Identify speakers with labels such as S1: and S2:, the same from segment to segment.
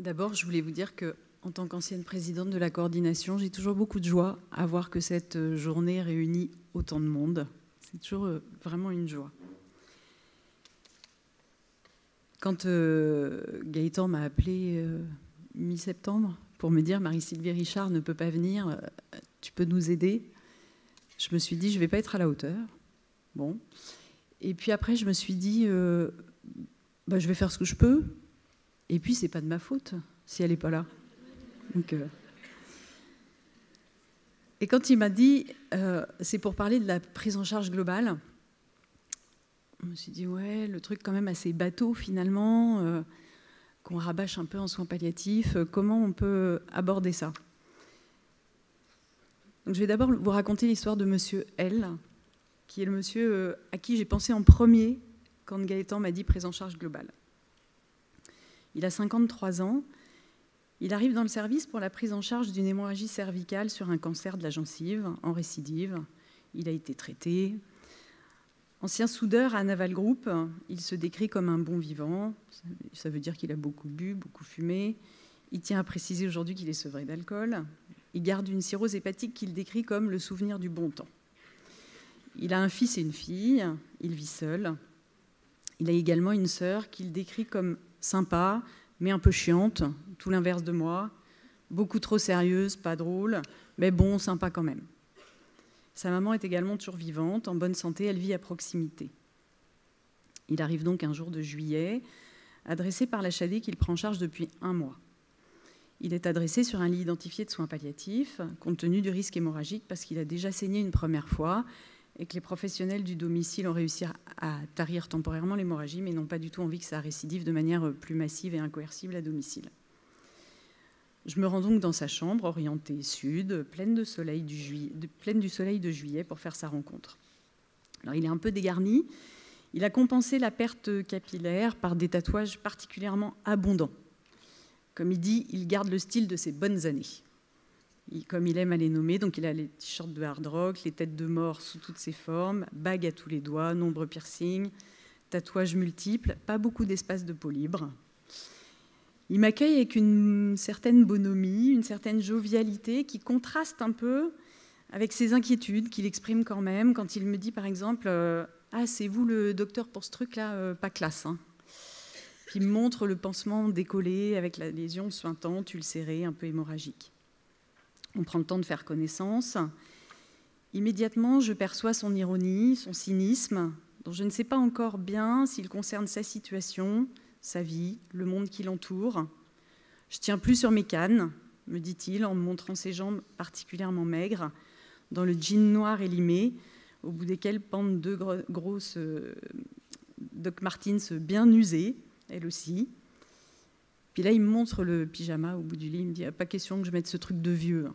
S1: D'abord, je voulais vous dire que, en tant qu'ancienne présidente de la coordination, j'ai toujours beaucoup de joie à voir que cette journée réunit autant de monde. C'est toujours vraiment une joie. Quand Gaëtan m'a appelé mi-septembre pour me dire « Marie-Sylvie Richard ne peut pas venir, tu peux nous aider ?» Je me suis dit « Je ne vais pas être à la hauteur. » Bon. Et puis après, je me suis dit je vais faire ce que je peux. Et puis, ce n'est pas de ma faute si elle n'est pas là. Donc, Et quand il m'a dit c'est pour parler de la prise en charge globale, je me suis dit ouais, le truc quand même assez bateau finalement, qu'on rabâche un peu en soins palliatifs, comment on peut aborder ça? Donc, je vais d'abord vous raconter l'histoire de monsieur L, qui est le monsieur à qui j'ai pensé en premier quand Gaëtan m'a dit prise en charge globale. Il a 53 ans. Il arrive dans le service pour la prise en charge d'une hémorragie cervicale sur un cancer de la gencive en récidive. Il a été traité. Ancien soudeur à Naval Group, il se décrit comme un bon vivant. Ça veut dire qu'il a beaucoup bu, beaucoup fumé. Il tient à préciser aujourd'hui qu'il est sevré d'alcool. Il garde une cirrhose hépatique qu'il décrit comme le souvenir du bon temps. Il a un fils et une fille. Il vit seul. Il a également une sœur qu'il décrit comme sympa, mais un peu chiante, tout l'inverse de moi, beaucoup trop sérieuse, pas drôle, mais bon, sympa quand même. Sa maman est également toujours vivante, en bonne santé, elle vit à proximité. Il arrive donc un jour de juillet, adressé par l'HAD qu'il prend en charge depuis 1 mois. Il est adressé sur un lit identifié de soins palliatifs, compte tenu du risque hémorragique, parce qu'il a déjà saigné une première fois, et que les professionnels du domicile ont réussi à tarir temporairement l'hémorragie, mais n'ont pas du tout envie que ça récidive de manière plus massive et incoercible à domicile. Je me rends donc dans sa chambre, orientée sud, pleine du soleil de juillet, pour faire sa rencontre. Alors, il est un peu dégarni. Il a compensé la perte capillaire par des tatouages particulièrement abondants. Comme il dit, il garde le style de ses bonnes années. Comme il aime à les nommer, donc il a les t-shirts de hard rock, les têtes de mort sous toutes ses formes, bagues à tous les doigts, nombreux piercings, tatouages multiples, pas beaucoup d'espace de peau libre. Il m'accueille avec une certaine bonhomie, une certaine jovialité qui contraste un peu avec ses inquiétudes qu'il exprime quand même quand il me dit par exemple « Ah, c'est vous le docteur pour ce truc-là, pas classe hein. ». Puis il me montre le pansement décollé avec la lésion suintante, ulcérée, un peu hémorragique. On prend le temps de faire connaissance. Immédiatement, je perçois son ironie, son cynisme, dont je ne sais pas encore bien s'il concerne sa situation, sa vie, le monde qui l'entoure. Je tiens plus sur mes cannes, me dit-il, en me montrant ses jambes particulièrement maigres, dans le jean noir élimé, au bout desquelles pendent 2 grosses Doc Martens bien usées, elles aussi. Puis là, il me montre le pyjama au bout du lit. Il me dit « Pas question que je mette ce truc de vieux. »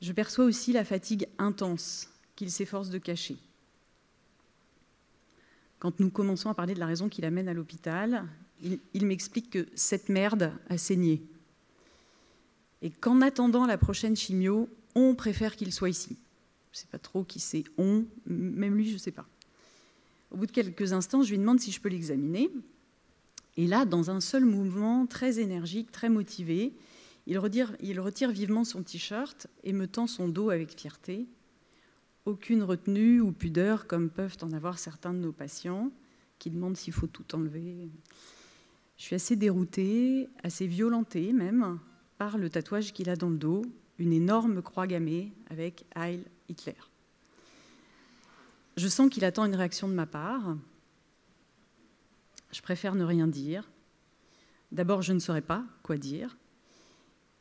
S1: Je perçois aussi la fatigue intense qu'il s'efforce de cacher. Quand nous commençons à parler de la raison qui l'amène à l'hôpital, il m'explique que cette merde a saigné. Et qu'en attendant la prochaine chimio, on préfère qu'il soit ici. Je ne sais pas trop qui c'est « on », même lui, je ne sais pas. Au bout de quelques instants, je lui demande si je peux l'examiner. Et là, dans un seul mouvement très énergique, très motivé, il retire vivement son t-shirt et me tend son dos avec fierté. Aucune retenue ou pudeur, comme peuvent en avoir certains de nos patients, qui demandent s'il faut tout enlever. Je suis assez déroutée, assez violentée même, par le tatouage qu'il a dans le dos, une énorme croix gammée avec « Heil Hitler ». Je sens qu'il attend une réaction de ma part. Je préfère ne rien dire. D'abord, je ne saurais pas quoi dire.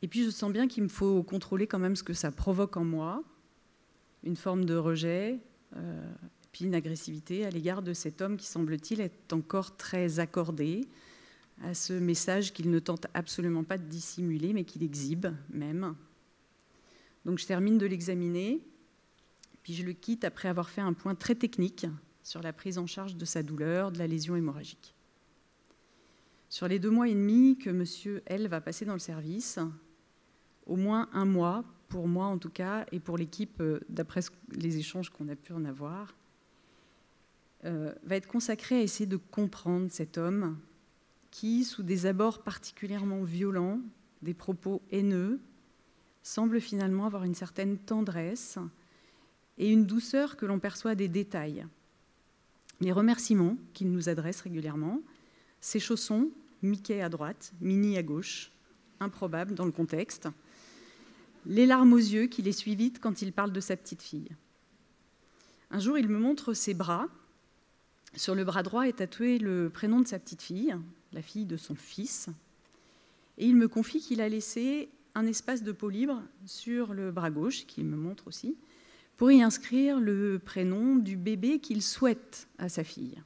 S1: Et puis, je sens bien qu'il me faut contrôler quand même ce que ça provoque en moi, une forme de rejet, puis une agressivité à l'égard de cet homme qui, semble-t-il, est encore très accordé à ce message qu'il ne tente absolument pas de dissimuler, mais qu'il exhibe même. Donc, je termine de l'examiner, puis je le quitte après avoir fait un point très technique sur la prise en charge de sa douleur, de la lésion hémorragique. Sur les 2 mois et demi que M. L va passer dans le service, au moins 1 mois, pour moi en tout cas, et pour l'équipe, d'après les échanges qu'on a pu en avoir, va être consacré à essayer de comprendre cet homme qui, sous des abords particulièrement violents, des propos haineux, semble finalement avoir une certaine tendresse et une douceur que l'on perçoit des détails. Les remerciements qu'il nous adresse régulièrement, ses chaussons, Mickey à droite, Minnie à gauche, improbable dans le contexte, les larmes aux yeux qu'il essuie vite quand il parle de sa petite fille. Un jour, il me montre ses bras. Sur le bras droit est tatoué le prénom de sa petite fille, la fille de son fils, et il me confie qu'il a laissé un espace de peau libre sur le bras gauche, qu'il me montre aussi, pour y inscrire le prénom du bébé qu'il souhaite à sa fille.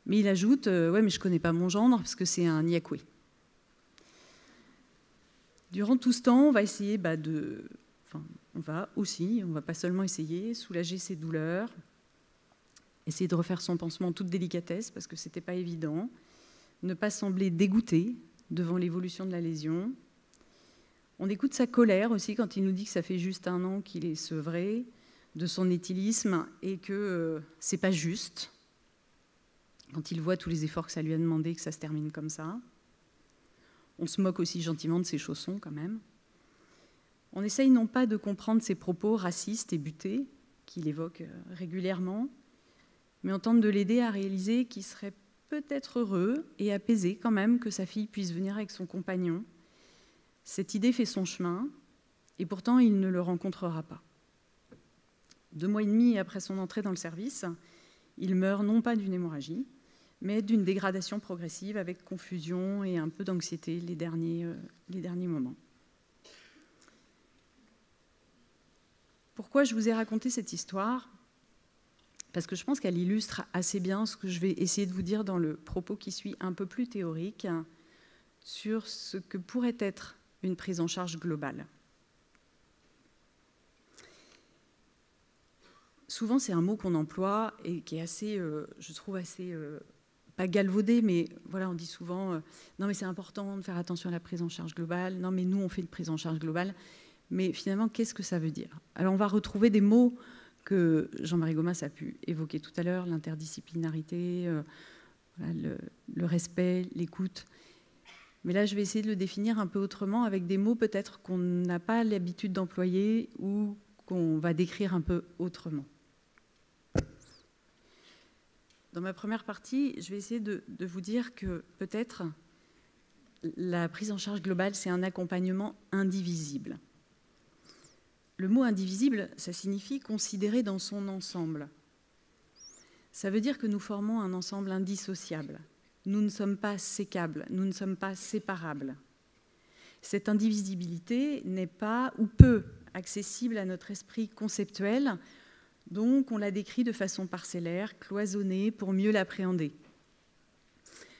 S1: Mais il ajoute « Ouais, mais je ne connais pas mon gendre parce que c'est un Nyakwe ». Durant tout ce temps, on va essayer on va pas seulement essayer, soulager ses douleurs, essayer de refaire son pansement en toute délicatesse parce que ce n'était pas évident, ne pas sembler dégoûté devant l'évolution de la lésion. On écoute sa colère aussi quand il nous dit que ça fait juste 1 an qu'il est sevré de son éthylisme et que c'est pas juste. Quand il voit tous les efforts que ça lui a demandé, que ça se termine comme ça. On se moque aussi gentiment de ses chaussons quand même. On essaye non pas de comprendre ses propos racistes et butés qu'il évoque régulièrement, mais on tente de l'aider à réaliser qu'il serait peut-être heureux et apaisé quand même que sa fille puisse venir avec son compagnon. Cette idée fait son chemin, et pourtant il ne le rencontrera pas. 2 mois et demi après son entrée dans le service, il meurt non pas d'une hémorragie, mais d'une dégradation progressive avec confusion et un peu d'anxiété les derniers moments. Pourquoi je vous ai raconté cette histoire ? Parce que je pense qu'elle illustre assez bien ce que je vais essayer de vous dire dans le propos qui suit un peu plus théorique sur ce que pourrait être une prise en charge globale. Souvent, c'est un mot qu'on emploie et qui est assez, je trouve assez, pas galvaudé, mais voilà, on dit souvent non mais c'est important de faire attention à la prise en charge globale, non mais nous on fait une prise en charge globale, mais finalement qu'est-ce que ça veut dire ? Alors on va retrouver des mots que Jean-Marie Gomas a pu évoquer tout à l'heure, l'interdisciplinarité, le respect, l'écoute. Mais là, je vais essayer de le définir un peu autrement, avec des mots peut-être qu'on n'a pas l'habitude d'employer ou qu'on va décrire un peu autrement. Dans ma première partie, je vais essayer de vous dire que peut-être la prise en charge globale, c'est un accompagnement indivisible. Le mot indivisible, ça signifie considérer dans son ensemble. Ça veut dire que nous formons un ensemble indissociable. Nous ne sommes pas sécables, nous ne sommes pas séparables. Cette indivisibilité n'est pas ou peu accessible à notre esprit conceptuel, donc on la décrit de façon parcellaire, cloisonnée, pour mieux l'appréhender.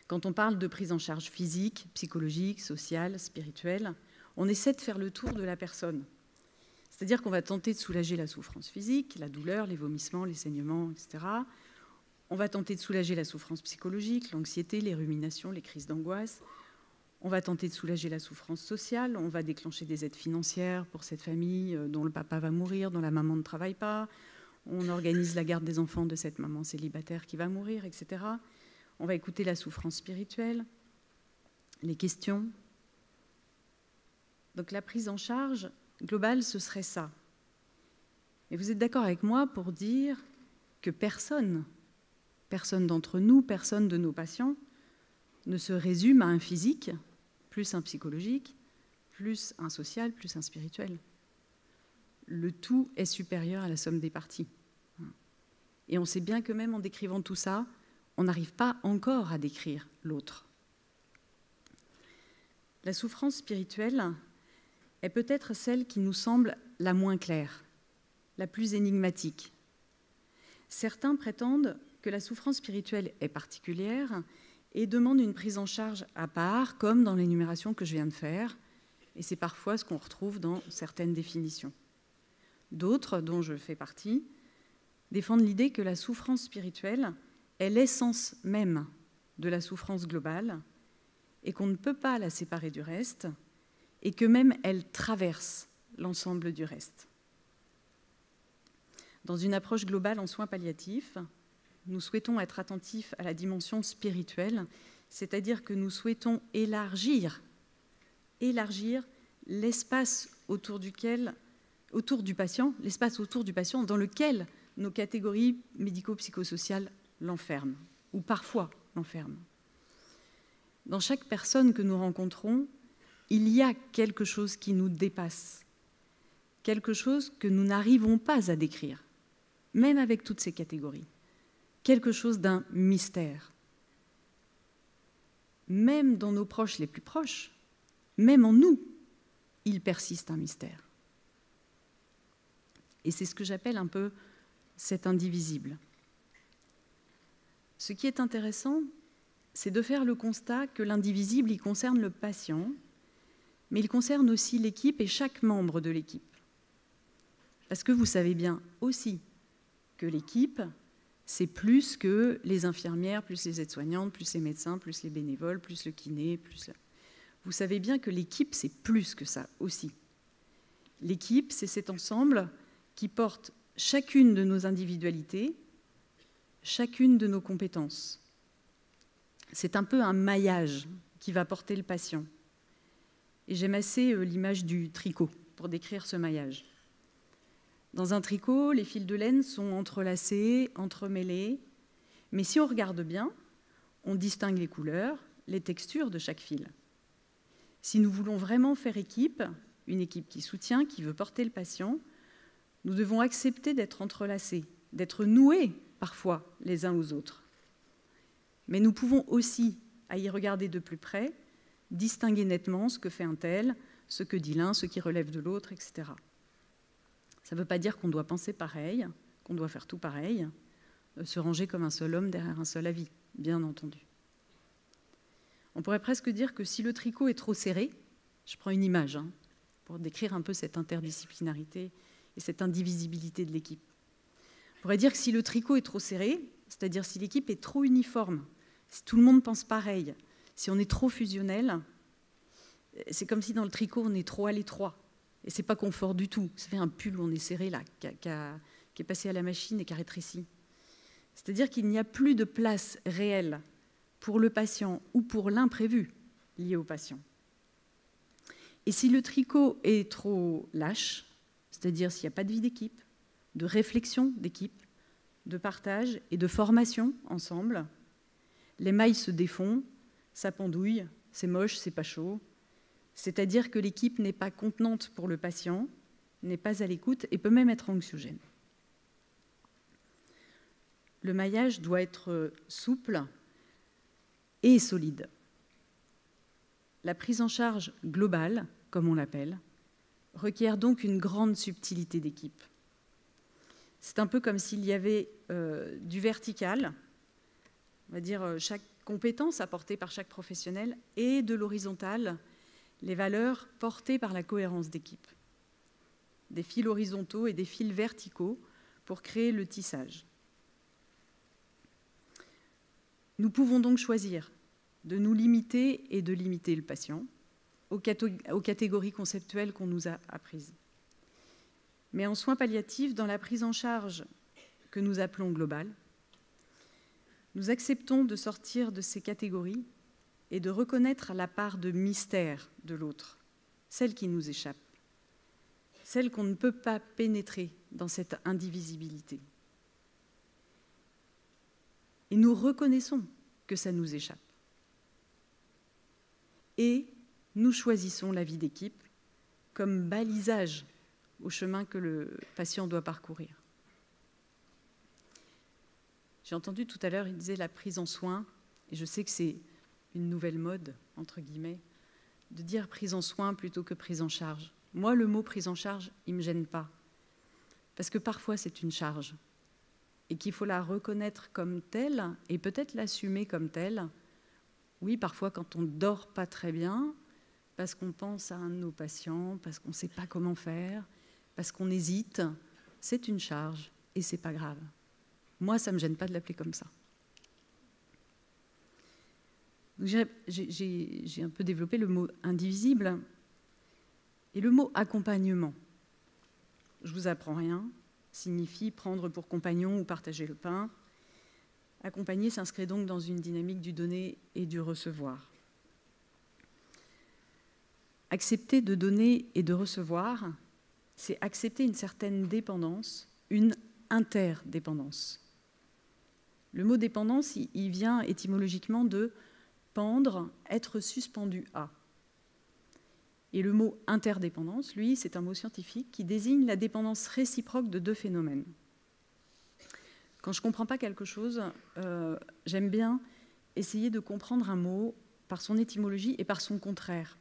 S1: Quand on parle de prise en charge physique, psychologique, sociale, spirituelle, on essaie de faire le tour de la personne. C'est-à-dire qu'on va tenter de soulager la souffrance physique, la douleur, les vomissements, les saignements, etc. On va tenter de soulager la souffrance psychologique, l'anxiété, les ruminations, les crises d'angoisse. On va tenter de soulager la souffrance sociale. On va déclencher des aides financières pour cette famille dont le papa va mourir, dont la maman ne travaille pas. On organise la garde des enfants de cette maman célibataire qui va mourir, etc. On va écouter la souffrance spirituelle, les questions. Donc la prise en charge globale, ce serait ça. Et vous êtes d'accord avec moi pour dire que personne d'entre nous, personne de nos patients ne se résume à un physique, plus un psychologique, plus un social, plus un spirituel. Le tout est supérieur à la somme des parties. Et on sait bien que même en décrivant tout ça, on n'arrive pas encore à décrire l'autre. La souffrance spirituelle est peut-être celle qui nous semble la moins claire, la plus énigmatique. Certains prétendent que la souffrance spirituelle est particulière et demande une prise en charge à part, comme dans l'énumération que je viens de faire, et c'est parfois ce qu'on retrouve dans certaines définitions. D'autres, dont je fais partie, défendent l'idée que la souffrance spirituelle est l'essence même de la souffrance globale et qu'on ne peut pas la séparer du reste et que même elle traverse l'ensemble du reste. Dans une approche globale en soins palliatifs, nous souhaitons être attentifs à la dimension spirituelle c'est-à-dire que nous souhaitons élargir l'espace autour du patient, l'espace autour du patient dans lequel nos catégories médico-psychosociales l'enferment, ou parfois l'enferment. Dans chaque personne que nous rencontrons, il y a quelque chose qui nous dépasse, quelque chose que nous n'arrivons pas à décrire, même avec toutes ces catégories, quelque chose d'un mystère. Même dans nos proches les plus proches, même en nous, il persiste un mystère. Et c'est ce que j'appelle un peu cet indivisible. Ce qui est intéressant, c'est de faire le constat que l'indivisible, il concerne le patient, mais il concerne aussi l'équipe et chaque membre de l'équipe. Parce que vous savez bien aussi que l'équipe, c'est plus que les infirmières, plus les aides-soignantes, plus les médecins, plus les bénévoles, plus le kiné, plus... Vous savez bien que l'équipe, c'est plus que ça aussi. L'équipe, c'est cet ensemble qui porte chacune de nos individualités, chacune de nos compétences. C'est un peu un maillage qui va porter le patient. Et j'aime assez l'image du tricot pour décrire ce maillage. Dans un tricot, les fils de laine sont entrelacés, entremêlés, mais si on regarde bien, on distingue les couleurs, les textures de chaque fil. Si nous voulons vraiment faire équipe, une équipe qui soutient, qui veut porter le patient, nous devons accepter d'être entrelacés, d'être noués parfois les uns aux autres. Mais nous pouvons aussi, à y regarder de plus près, distinguer nettement ce que fait un tel, ce que dit l'un, ce qui relève de l'autre, etc. Ça ne veut pas dire qu'on doit penser pareil, qu'on doit faire tout pareil, se ranger comme un seul homme derrière un seul avis, bien entendu. On pourrait presque dire que si le tricot est trop serré, je prends une image pour décrire un peu cette interdisciplinarité et cette indivisibilité de l'équipe. On pourrait dire que si le tricot est trop serré, c'est-à-dire si l'équipe est trop uniforme, si tout le monde pense pareil, si on est trop fusionnel, c'est comme si dans le tricot on est trop à l'étroit. Et c'est pas confort du tout. Ça fait un pull où on est serré là, qui est passé à la machine et qui a rétréci. C'est-à-dire qu'il n'y a plus de place réelle pour le patient ou pour l'imprévu lié au patient. Et si le tricot est trop lâche, c'est-à-dire s'il n'y a pas de vie d'équipe, de réflexion d'équipe, de partage et de formation ensemble, les mailles se défont, ça pendouille, c'est moche, c'est pas chaud. C'est-à-dire que l'équipe n'est pas contenante pour le patient, n'est pas à l'écoute et peut même être anxiogène. Le maillage doit être souple et solide. La prise en charge globale, comme on l'appelle, requiert donc une grande subtilité d'équipe. C'est un peu comme s'il y avait du vertical, on va dire chaque compétence apportée par chaque professionnel, et de l'horizontal, les valeurs portées par la cohérence d'équipe. Des fils horizontaux et des fils verticaux pour créer le tissage. Nous pouvons donc choisir de nous limiter et de limiter le patient aux catégories conceptuelles qu'on nous a apprises. Mais en soins palliatifs, dans la prise en charge que nous appelons globale, nous acceptons de sortir de ces catégories et de reconnaître la part de mystère de l'autre, celle qui nous échappe, celle qu'on ne peut pas pénétrer dans cette indivisibilité. Et nous reconnaissons que ça nous échappe. Et nous choisissons la vie d'équipe comme balisage au chemin que le patient doit parcourir. J'ai entendu tout à l'heure, il disait la prise en soin, et je sais que c'est une nouvelle mode, entre guillemets, de dire prise en soin plutôt que prise en charge. Moi, le mot prise en charge, il ne me gêne pas, parce que parfois c'est une charge, et qu'il faut la reconnaître comme telle, et peut-être l'assumer comme telle. Oui, parfois quand on ne dort pas très bien, parce qu'on pense à un de nos patients, parce qu'on ne sait pas comment faire, parce qu'on hésite, c'est une charge, et ce n'est pas grave. Moi, ça ne me gêne pas de l'appeler comme ça. J'ai un peu développé le mot indivisible et le mot accompagnement. Je ne vous apprends rien, signifie prendre pour compagnon ou partager le pain. Accompagner s'inscrit donc dans une dynamique du donner et du recevoir. Accepter de donner et de recevoir, c'est accepter une certaine dépendance, une interdépendance. Le mot dépendance, il vient étymologiquement de pendre, être suspendu à. Et le mot interdépendance, lui, c'est un mot scientifique qui désigne la dépendance réciproque de deux phénomènes. Quand je ne comprends pas quelque chose, j'aime bien essayer de comprendre un mot par son étymologie et par son contraire.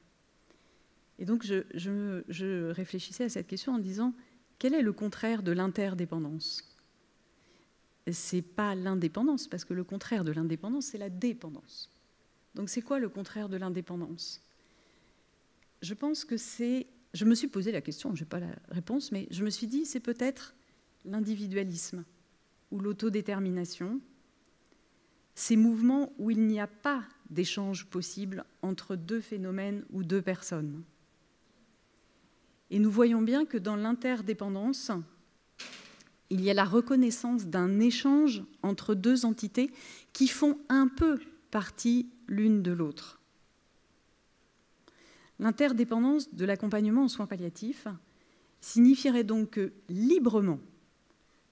S1: Et donc, je réfléchissais à cette question en disant, quel est le contraire de l'interdépendance ? Ce n'est pas l'indépendance, parce que le contraire de l'indépendance, c'est la dépendance. Donc, c'est quoi le contraire de l'indépendance ? Je pense que c'est... Je me suis posé la question, je n'ai pas la réponse, mais je me suis dit, c'est peut-être l'individualisme ou l'autodétermination, ces mouvements où il n'y a pas d'échange possible entre deux phénomènes ou deux personnes. Et nous voyons bien que dans l'interdépendance, il y a la reconnaissance d'un échange entre deux entités qui font un peu partie l'une de l'autre. L'interdépendance de l'accompagnement en soins palliatifs signifierait donc que librement,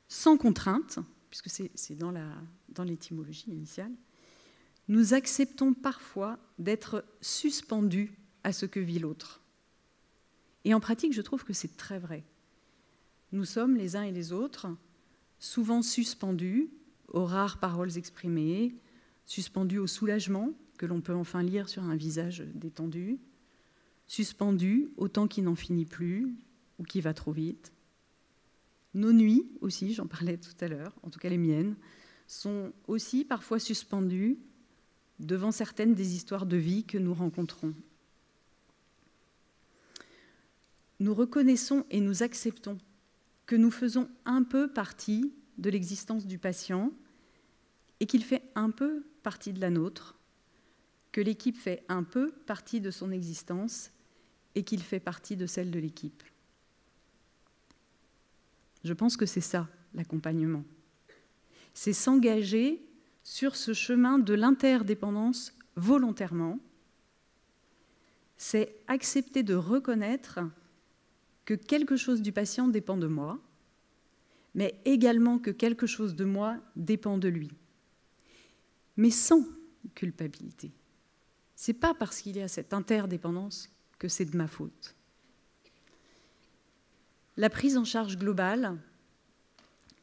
S1: sans contrainte, puisque c'est dans l'étymologie initiale, nous acceptons parfois d'être suspendus à ce que vit l'autre. Et en pratique, je trouve que c'est très vrai. Nous sommes, les uns et les autres, souvent suspendus aux rares paroles exprimées, suspendus au soulagement que l'on peut enfin lire sur un visage détendu, suspendus au temps qui n'en finit plus ou qui va trop vite. Nos nuits aussi, j'en parlais tout à l'heure, en tout cas les miennes, sont aussi parfois suspendues devant certaines des histoires de vie que nous rencontrons. Nous reconnaissons et nous acceptons que nous faisons un peu partie de l'existence du patient et qu'il fait un peu partie de la nôtre, que l'équipe fait un peu partie de son existence et qu'il fait partie de celle de l'équipe. Je pense que c'est ça, l'accompagnement. C'est s'engager sur ce chemin de l'interdépendance volontairement. C'est accepter de reconnaître que quelque chose du patient dépend de moi, mais également que quelque chose de moi dépend de lui. Mais sans culpabilité. Ce n'est pas parce qu'il y a cette interdépendance que c'est de ma faute. La prise en charge globale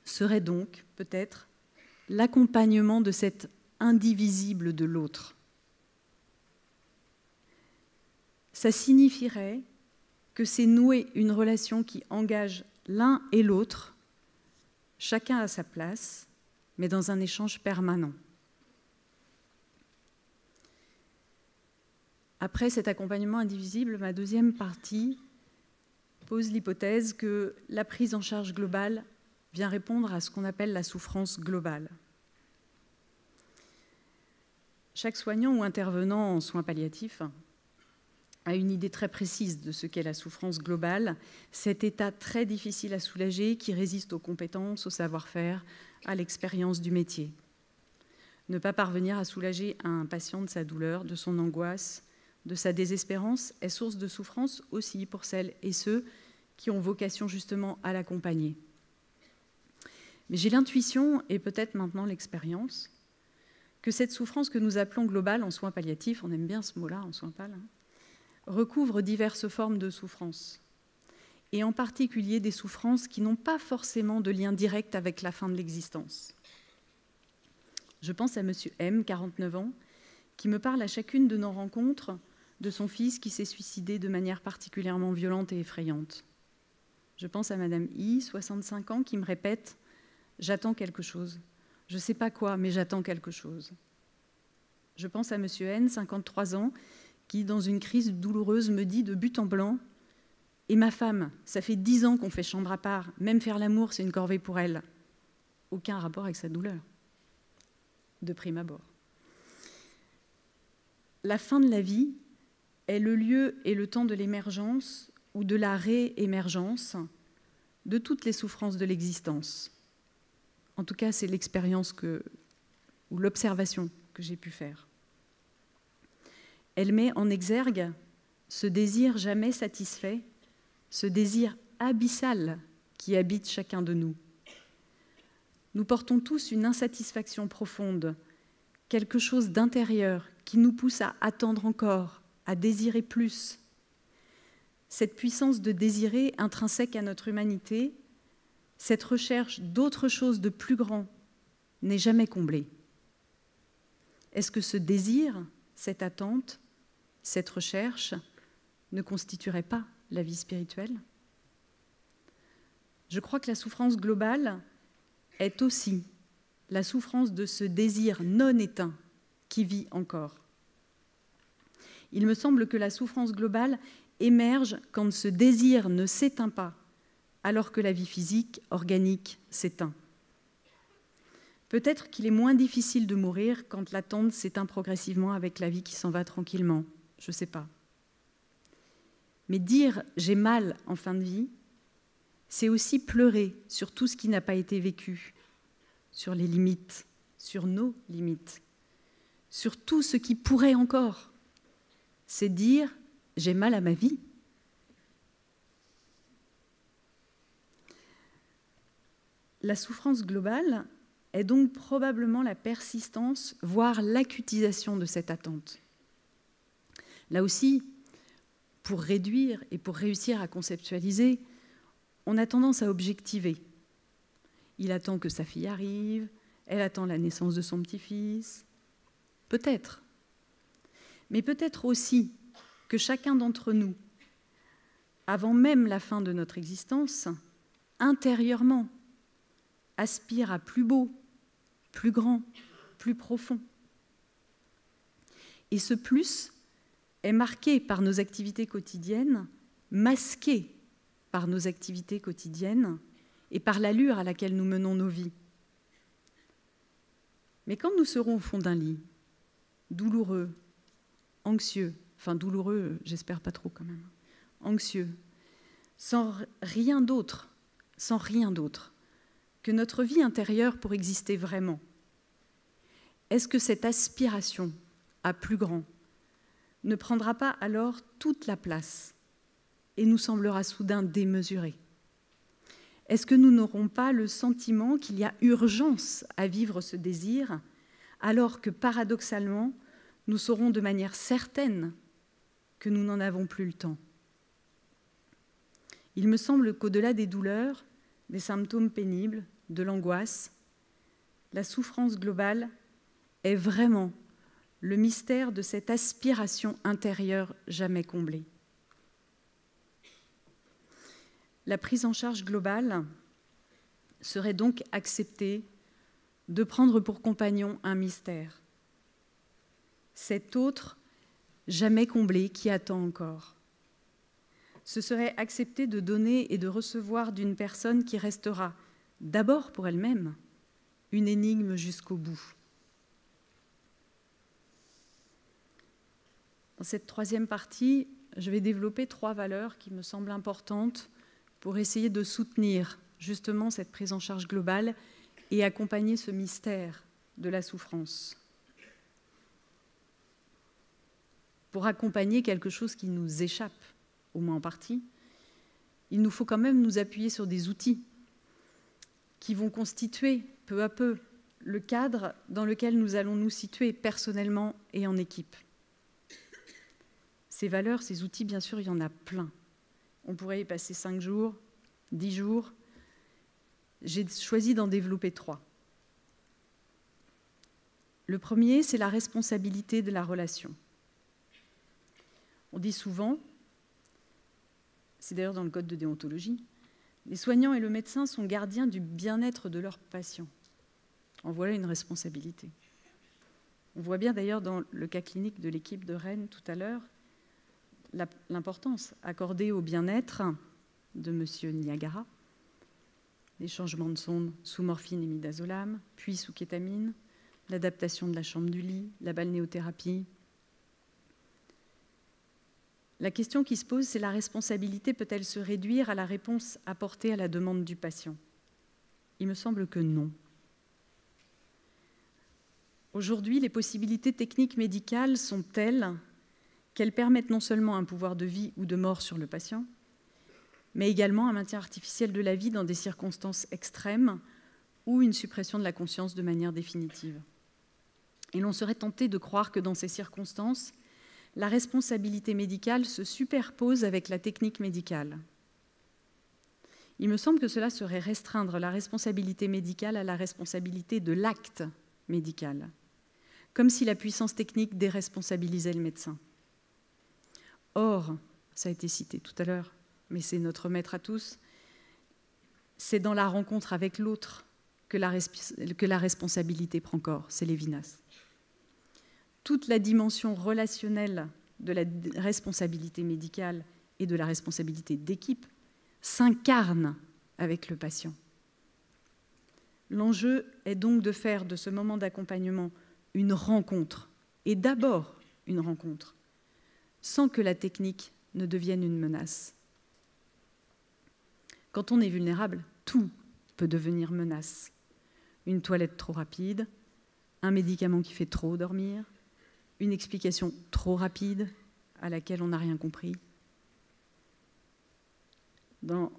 S1: serait donc peut-être l'accompagnement de cet indivisible de l'autre. Ça signifierait que c'est nouer une relation qui engage l'un et l'autre, chacun à sa place, mais dans un échange permanent. Après cet accompagnement indivisible, ma deuxième partie pose l'hypothèse que la prise en charge globale vient répondre à ce qu'on appelle la souffrance globale. Chaque soignant ou intervenant en soins palliatifs a une idée très précise de ce qu'est la souffrance globale, cet état très difficile à soulager qui résiste aux compétences, au savoir-faire, à l'expérience du métier. Ne pas parvenir à soulager un patient de sa douleur, de son angoisse, de sa désespérance est source de souffrance aussi pour celles et ceux qui ont vocation justement à l'accompagner. Mais j'ai l'intuition, et peut-être maintenant l'expérience, que cette souffrance que nous appelons globale en soins palliatifs, on aime bien ce mot-là en soins pal, recouvre diverses formes de souffrance, et en particulier des souffrances qui n'ont pas forcément de lien direct avec la fin de l'existence. Je pense à M. M, 49 ans, qui me parle à chacune de nos rencontres de son fils qui s'est suicidé de manière particulièrement violente et effrayante. Je pense à Mme I, 65 ans, qui me répète « J'attends quelque chose. Je ne sais pas quoi, mais j'attends quelque chose. » Je pense à M. N, 53 ans, qui, dans une crise douloureuse, me dit de but en blanc « Et ma femme, ça fait 10 ans qu'on fait chambre à part. Même faire l'amour, c'est une corvée pour elle. » Aucun rapport avec sa douleur, de prime abord. La fin de la vie est le lieu et le temps de l'émergence ou de la réémergence de toutes les souffrances de l'existence. En tout cas, c'est l'expérience que ou l'observation que j'ai pu faire. Elle met en exergue ce désir jamais satisfait, ce désir abyssal qui habite chacun de nous. Nous portons tous une insatisfaction profonde, quelque chose d'intérieur qui nous pousse à attendre encore, à désirer plus. Cette puissance de désirer intrinsèque à notre humanité, cette recherche d'autre chose de plus grand n'est jamais comblée. Est-ce que ce désir, cette attente, cette recherche ne constituerait pas la vie spirituelle? Je crois que la souffrance globale est aussi la souffrance de ce désir non éteint qui vit encore. Il me semble que la souffrance globale émerge quand ce désir ne s'éteint pas, alors que la vie physique, organique, s'éteint. Peut-être qu'il est moins difficile de mourir quand l'attente s'éteint progressivement avec la vie qui s'en va tranquillement. Je ne sais pas. Mais dire « j'ai mal en fin de vie », c'est aussi pleurer sur tout ce qui n'a pas été vécu, sur les limites, sur nos limites, sur tout ce qui pourrait encore. C'est dire « j'ai mal à ma vie ». La souffrance globale est donc probablement la persistance, voire l'acutisation de cette attente. Là aussi, pour réduire et pour réussir à conceptualiser, on a tendance à objectiver. Il attend que sa fille arrive, elle attend la naissance de son petit-fils. Peut-être. Mais peut-être aussi que chacun d'entre nous, avant même la fin de notre existence, intérieurement, aspire à plus beau, plus grand, plus profond. Et ce plus est marqué par nos activités quotidiennes, masqué par nos activités quotidiennes et par l'allure à laquelle nous menons nos vies. Mais quand nous serons au fond d'un lit, douloureux, anxieux, enfin douloureux, j'espère pas trop quand même, anxieux, sans rien d'autre que notre vie intérieure pour exister vraiment, est-ce que cette aspiration à plus grand ne prendra pas alors toute la place et nous semblera soudain démesurée? Est-ce que nous n'aurons pas le sentiment qu'il y a urgence à vivre ce désir, alors que paradoxalement, nous saurons de manière certaine que nous n'en avons plus le temps? Il me semble qu'au-delà des douleurs, des symptômes pénibles, de l'angoisse, la souffrance globale est vraiment le mystère de cette aspiration intérieure jamais comblée. La prise en charge globale serait donc accepter de prendre pour compagnon un mystère, cet autre jamais comblé qui attend encore. Ce serait accepter de donner et de recevoir d'une personne qui restera, d'abord pour elle-même, une énigme jusqu'au bout. Dans cette troisième partie, je vais développer 3 valeurs qui me semblent importantes pour essayer de soutenir justement cette prise en charge globale et accompagner ce mystère de la souffrance. Pour accompagner quelque chose qui nous échappe, au moins en partie, il nous faut quand même nous appuyer sur des outils qui vont constituer peu à peu le cadre dans lequel nous allons nous situer personnellement et en équipe. Ces valeurs, ces outils, bien sûr, il y en a plein. On pourrait y passer 5 jours, 10 jours. J'ai choisi d'en développer 3. Le premier, c'est la responsabilité de la relation. On dit souvent, c'est d'ailleurs dans le code de déontologie, les soignants et le médecin sont gardiens du bien-être de leurs patients. En voilà une responsabilité. On voit bien d'ailleurs dans le cas clinique de l'équipe de Rennes tout à l'heure, l'importance accordée au bien-être de M. Niagara, les changements de sonde sous morphine et midazolam, puis sous kétamine, l'adaptation de la chambre du lit, la balnéothérapie. La question qui se pose, c'est la responsabilité peut-elle se réduire à la réponse apportée à la demande du patient? Il me semble que non. Aujourd'hui, les possibilités techniques médicales sont telles qu'elles permettent non seulement un pouvoir de vie ou de mort sur le patient, mais également un maintien artificiel de la vie dans des circonstances extrêmes ou une suppression de la conscience de manière définitive. Et l'on serait tenté de croire que dans ces circonstances, la responsabilité médicale se superpose avec la technique médicale. Il me semble que cela serait restreindre la responsabilité médicale à la responsabilité de l'acte médical, comme si la puissance technique déresponsabilisait le médecin. Or, ça a été cité tout à l'heure, mais c'est notre maître à tous, c'est dans la rencontre avec l'autre que la responsabilité prend corps, c'est Lévinas. Toute la dimension relationnelle de la responsabilité médicale et de la responsabilité d'équipe s'incarne avec le patient. L'enjeu est donc de faire de ce moment d'accompagnement une rencontre, et d'abord une rencontre, sans que la technique ne devienne une menace. Quand on est vulnérable, tout peut devenir menace. Une toilette trop rapide, un médicament qui fait trop dormir, une explication trop rapide à laquelle on n'a rien compris. Dans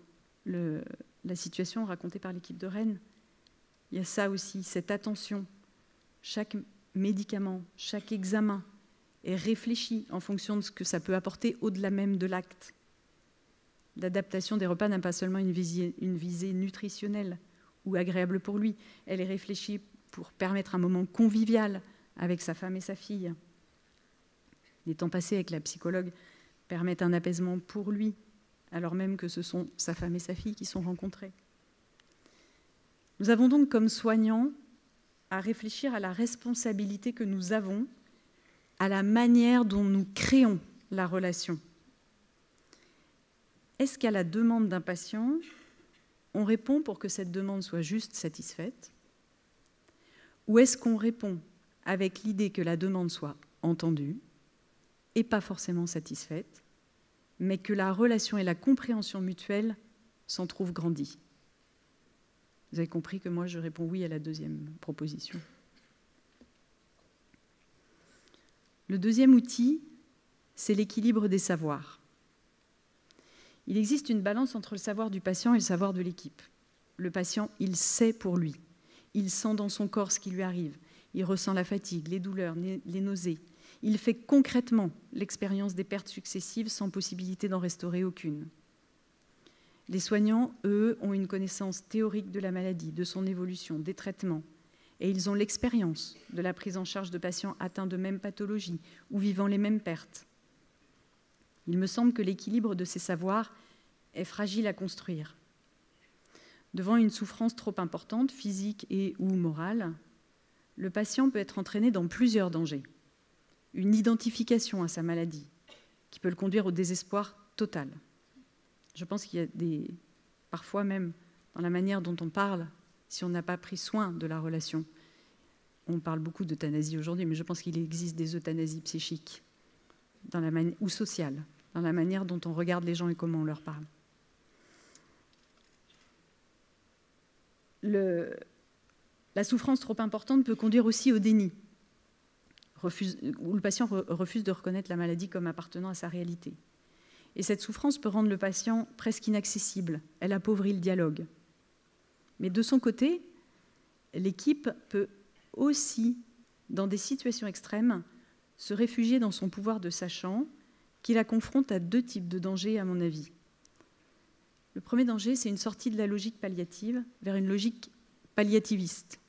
S1: la situation racontée par l'équipe de Rennes, il y a ça aussi, cette attention. Chaque médicament, chaque examen est réfléchi en fonction de ce que ça peut apporter au-delà même de l'acte. L'adaptation des repas n'a pas seulement une visée nutritionnelle ou agréable pour lui, elle est réfléchie pour permettre un moment convivial avec sa femme et sa fille. Les temps passés avec la psychologue permettent un apaisement pour lui, alors même que ce sont sa femme et sa fille qui sont rencontrées. Nous avons donc comme soignants à réfléchir à la responsabilité que nous avons, à la manière dont nous créons la relation. Est-ce qu'à la demande d'un patient, on répond pour que cette demande soit juste satisfaite? Ou est-ce qu'on répond avec l'idée que la demande soit entendue et pas forcément satisfaite, mais que la relation et la compréhension mutuelle s'en trouvent grandies? Vous avez compris que moi, je réponds oui à la deuxième proposition. Le deuxième outil, c'est l'équilibre des savoirs. Il existe une balance entre le savoir du patient et le savoir de l'équipe. Le patient, il sait pour lui. Il sent dans son corps ce qui lui arrive. Il ressent la fatigue, les douleurs, les nausées. Il fait concrètement l'expérience des pertes successives sans possibilité d'en restaurer aucune. Les soignants, eux, ont une connaissance théorique de la maladie, de son évolution, des traitements. Et ils ont l'expérience de la prise en charge de patients atteints de mêmes pathologies ou vivant les mêmes pertes. Il me semble que l'équilibre de ces savoirs est fragile à construire. Devant une souffrance trop importante, physique et ou morale, le patient peut être entraîné dans plusieurs dangers. Une identification à sa maladie qui peut le conduire au désespoir total. Je pense qu'il y a parfois même dans la manière dont on parle, si on n'a pas pris soin de la relation. On parle beaucoup d'euthanasie aujourd'hui, mais je pense qu'il existe des euthanasies psychiques ou sociales, dans la manière dont on regarde les gens et comment on leur parle. La souffrance trop importante peut conduire aussi au déni, où le patient refuse de reconnaître la maladie comme appartenant à sa réalité. Et cette souffrance peut rendre le patient presque inaccessible, elle appauvrit le dialogue. Mais de son côté, l'équipe peut aussi, dans des situations extrêmes, se réfugier dans son pouvoir de sachant, qui la confronte à deux types de dangers, à mon avis. Le premier danger, c'est une sortie de la logique palliative vers une logique palliativiste,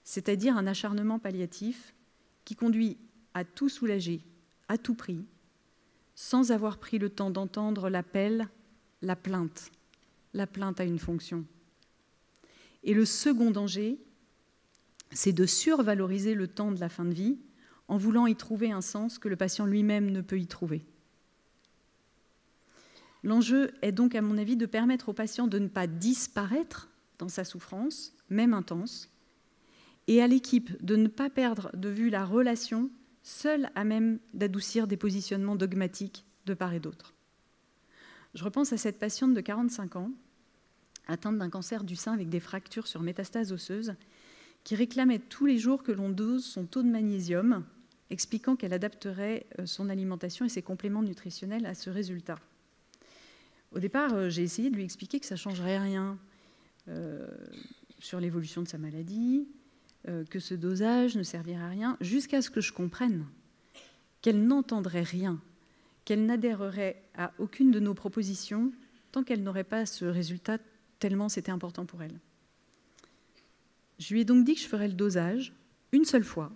S1: c'est-à-dire un acharnement palliatif qui conduit à tout soulager, à tout prix, sans avoir pris le temps d'entendre l'appel, la plainte. La plainte a une fonction. Et le second danger, c'est de survaloriser le temps de la fin de vie en voulant y trouver un sens que le patient lui-même ne peut y trouver. L'enjeu est donc, à mon avis, de permettre au patient de ne pas disparaître dans sa souffrance, même intense, et à l'équipe de ne pas perdre de vue la relation seule à même d'adoucir des positionnements dogmatiques de part et d'autre. Je repense à cette patiente de 45 ans, atteinte d'un cancer du sein avec des fractures sur métastases osseuses, qui réclamait tous les jours que l'on dose son taux de magnésium, expliquant qu'elle adapterait son alimentation et ses compléments nutritionnels à ce résultat. Au départ, j'ai essayé de lui expliquer que ça ne changerait rien sur l'évolution de sa maladie, que ce dosage ne servirait à rien, jusqu'à ce que je comprenne qu'elle n'entendrait rien, qu'elle n'adhérerait à aucune de nos propositions tant qu'elle n'aurait pas ce résultat, tellement c'était important pour elle. Je lui ai donc dit que je ferais le dosage une seule fois.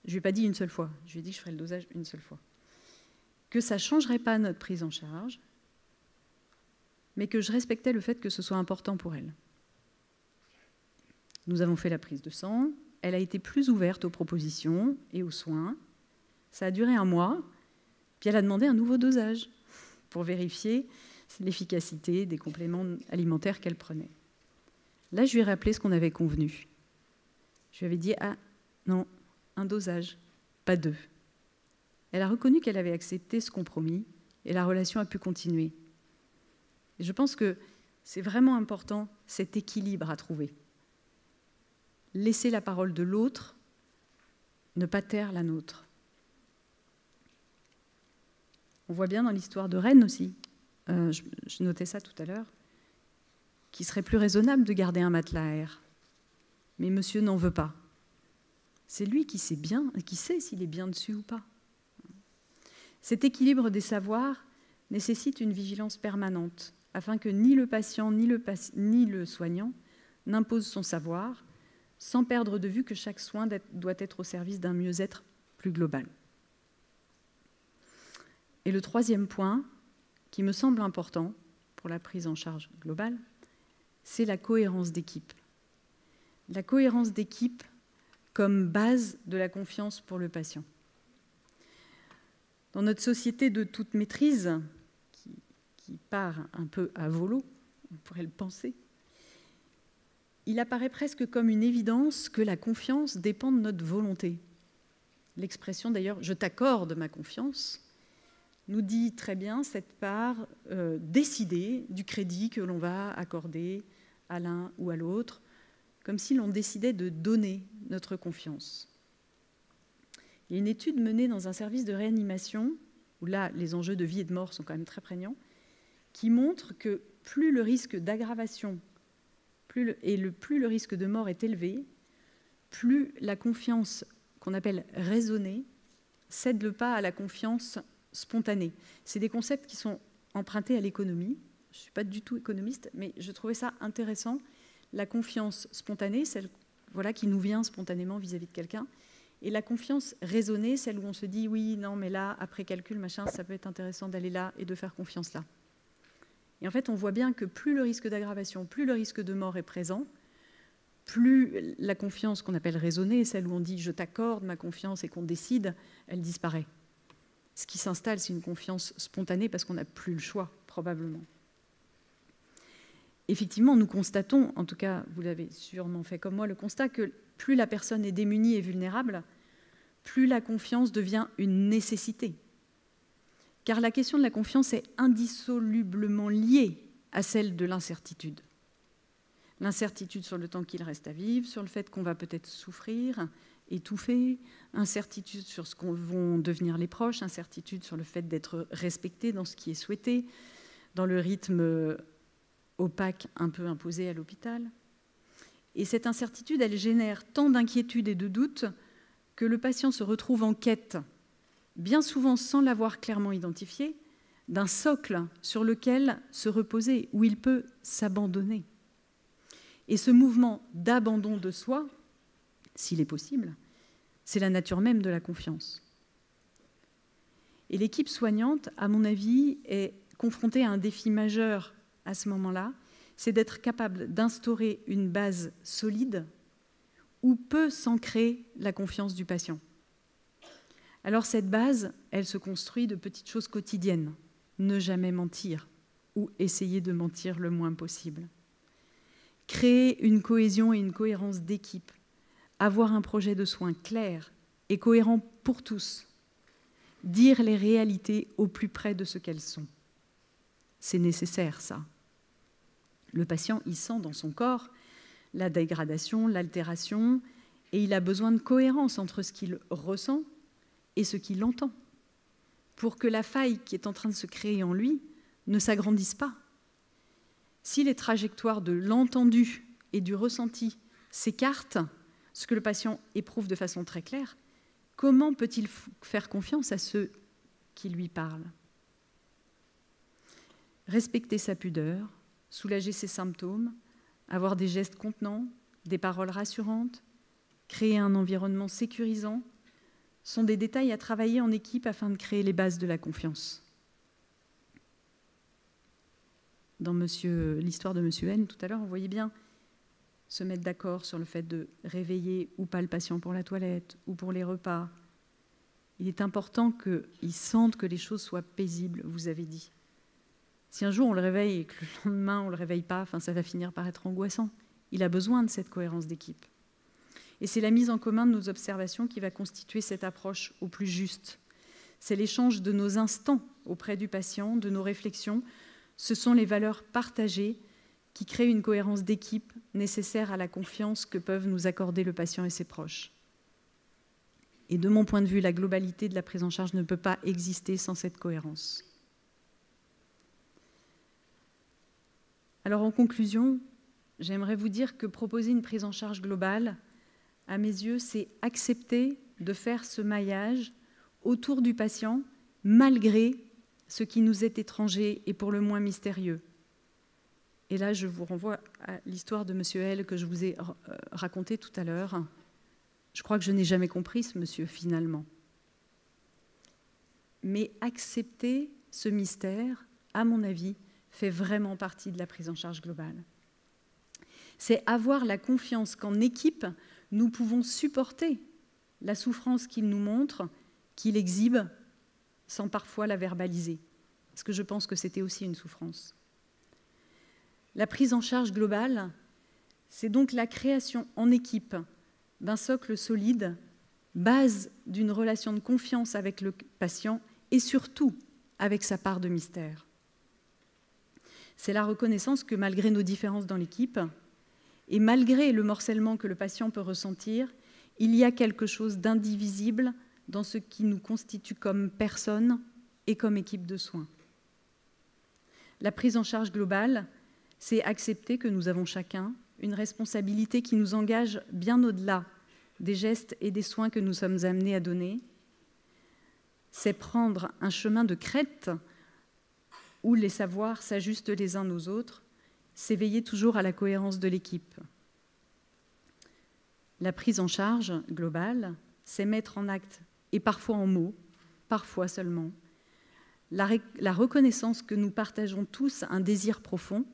S1: Je ne lui ai pas dit une seule fois, je lui ai dit que je ferais le dosage une seule fois. Que ça ne changerait pas notre prise en charge, mais que je respectais le fait que ce soit important pour elle. Nous avons fait la prise de sang, elle a été plus ouverte aux propositions et aux soins. Ça a duré 1 mois, puis elle a demandé un nouveau dosage pour vérifier l'efficacité des compléments alimentaires qu'elle prenait. Là, je lui ai rappelé ce qu'on avait convenu. Je lui avais dit « Ah, non, un dosage, pas 2 ». Elle a reconnu qu'elle avait accepté ce compromis et la relation a pu continuer. Et je pense que c'est vraiment important, cet équilibre à trouver. Laisser la parole de l'autre, ne pas taire la nôtre. On voit bien dans l'histoire de Rennes aussi, je notais ça tout à l'heure, qu'il serait plus raisonnable de garder un matelas à air. Mais monsieur n'en veut pas. C'est lui qui sait s'il est bien dessus ou pas. Cet équilibre des savoirs nécessite une vigilance permanente, afin que ni le patient ni le soignant n'impose son savoir, sans perdre de vue que chaque soin doit être au service d'un mieux-être plus global. Et le 3e point, qui me semble important pour la prise en charge globale, c'est la cohérence d'équipe. La cohérence d'équipe comme base de la confiance pour le patient. Dans notre société de toute maîtrise, qui part un peu à volo, on pourrait le penser, il apparaît presque comme une évidence que la confiance dépend de notre volonté. L'expression d'ailleurs « je t'accorde ma confiance » nous dit très bien cette part décidée du crédit que l'on va accorder à l'un ou à l'autre, comme si l'on décidait de donner notre confiance. Il y a une étude menée dans un service de réanimation, où là, les enjeux de vie et de mort sont quand même très prégnants, qui montre que plus le risque d'aggravation plus le risque de mort est élevé, plus la confiance qu'on appelle raisonnée cède le pas à la confiance spontanée. C'est des concepts qui sont empruntés à l'économie. Je ne suis pas du tout économiste, mais je trouvais ça intéressant. La confiance spontanée, celle qui nous vient spontanément vis-à-vis de quelqu'un, et la confiance raisonnée, celle où on se dit « oui, non, mais là, après calcul, machin, ça peut être intéressant d'aller là et de faire confiance là ». Et en fait, on voit bien que plus le risque d'aggravation, plus le risque de mort est présent, plus la confiance qu'on appelle raisonnée, celle où on dit « je t'accorde ma confiance » et qu'on décide, elle disparaît. Ce qui s'installe, c'est une confiance spontanée parce qu'on n'a plus le choix, probablement. Effectivement, nous constatons, en tout cas, vous l'avez sûrement fait comme moi, le constat que plus la personne est démunie et vulnérable, plus la confiance devient une nécessité. Car la question de la confiance est indissolublement liée à celle de l'incertitude. L'incertitude sur le temps qu'il reste à vivre, sur le fait qu'on va peut-être souffrir, étouffer, incertitude sur ce qu'ont vont devenir les proches, incertitude sur le fait d'être respecté dans ce qui est souhaité, dans le rythme opaque un peu imposé à l'hôpital. Et cette incertitude, elle génère tant d'inquiétude et de doute que le patient se retrouve en quête, bien souvent sans l'avoir clairement identifié, d'un socle sur lequel se reposer, où il peut s'abandonner. Et ce mouvement d'abandon de soi, s'il est possible, c'est la nature même de la confiance. Et l'équipe soignante, à mon avis, est confrontée à un défi majeur à ce moment-là, c'est d'être capable d'instaurer une base solide où peut s'ancrer la confiance du patient. Alors cette base, elle se construit de petites choses quotidiennes. Ne jamais mentir ou essayer de mentir le moins possible. Créer une cohésion et une cohérence d'équipe. Avoir un projet de soins clair et cohérent pour tous. Dire les réalités au plus près de ce qu'elles sont. C'est nécessaire, ça. Le patient y sent dans son corps la dégradation, l'altération, et il a besoin de cohérence entre ce qu'il ressent et ce qu'il entend, pour que la faille qui est en train de se créer en lui ne s'agrandisse pas. Si les trajectoires de l'entendu et du ressenti s'écartent, ce que le patient éprouve de façon très claire, comment peut-il faire confiance à ceux qui lui parlent? Respecter sa pudeur, soulager ses symptômes, avoir des gestes contenants, des paroles rassurantes, créer un environnement sécurisant, sont des détails à travailler en équipe afin de créer les bases de la confiance. Dans l'histoire de Monsieur N, tout à l'heure, on voyait bien se mettre d'accord sur le fait de réveiller ou pas le patient pour la toilette ou pour les repas. Il est important qu'il sente que les choses soient paisibles, vous avez dit. Si un jour on le réveille et que le lendemain on ne le réveille pas, ça va finir par être angoissant. Il a besoin de cette cohérence d'équipe. Et c'est la mise en commun de nos observations qui va constituer cette approche au plus juste. C'est l'échange de nos instants auprès du patient, de nos réflexions. Ce sont les valeurs partagées qui créent une cohérence d'équipe nécessaire à la confiance que peuvent nous accorder le patient et ses proches. Et de mon point de vue, la globalité de la prise en charge ne peut pas exister sans cette cohérence. Alors en conclusion, j'aimerais vous dire que proposer une prise en charge globale, à mes yeux, c'est accepter de faire ce maillage autour du patient, malgré ce qui nous est étranger et pour le moins mystérieux. Et là, je vous renvoie à l'histoire de Monsieur L que je vous ai racontée tout à l'heure. Je crois que je n'ai jamais compris ce monsieur, finalement. Mais accepter ce mystère, à mon avis, fait vraiment partie de la prise en charge globale. C'est avoir la confiance qu'en équipe, nous pouvons supporter la souffrance qu'il nous montre, qu'il exhibe, sans parfois la verbaliser. Parce que je pense que c'était aussi une souffrance. La prise en charge globale, c'est donc la création en équipe d'un socle solide, base d'une relation de confiance avec le patient et surtout avec sa part de mystère. C'est la reconnaissance que malgré nos différences dans l'équipe et malgré le morcellement que le patient peut ressentir, il y a quelque chose d'indivisible dans ce qui nous constitue comme personne et comme équipe de soins. La prise en charge globale, c'est accepter que nous avons chacun une responsabilité qui nous engage bien au-delà des gestes et des soins que nous sommes amenés à donner. C'est prendre un chemin de crête où les savoirs s'ajustent les uns aux autres, c'est veiller toujours à la cohérence de l'équipe. La prise en charge globale, c'est mettre en acte, et parfois en mots, parfois seulement, la reconnaissance que nous partageons tous un désir profond,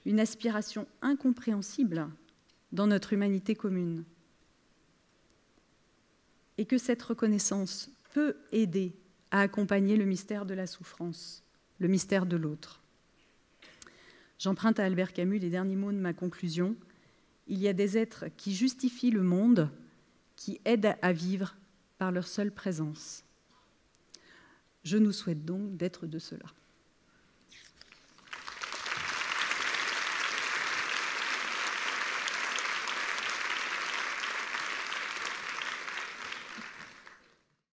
S1: une aspiration incompréhensible dans notre humanité commune. Et que cette reconnaissance peut aider à accompagner le mystère de la souffrance, le mystère de l'autre. J'emprunte à Albert Camus les derniers mots de ma conclusion. Il y a des êtres qui justifient le monde, qui aident à vivre par leur seule présence. Je nous souhaite donc d'être de cela.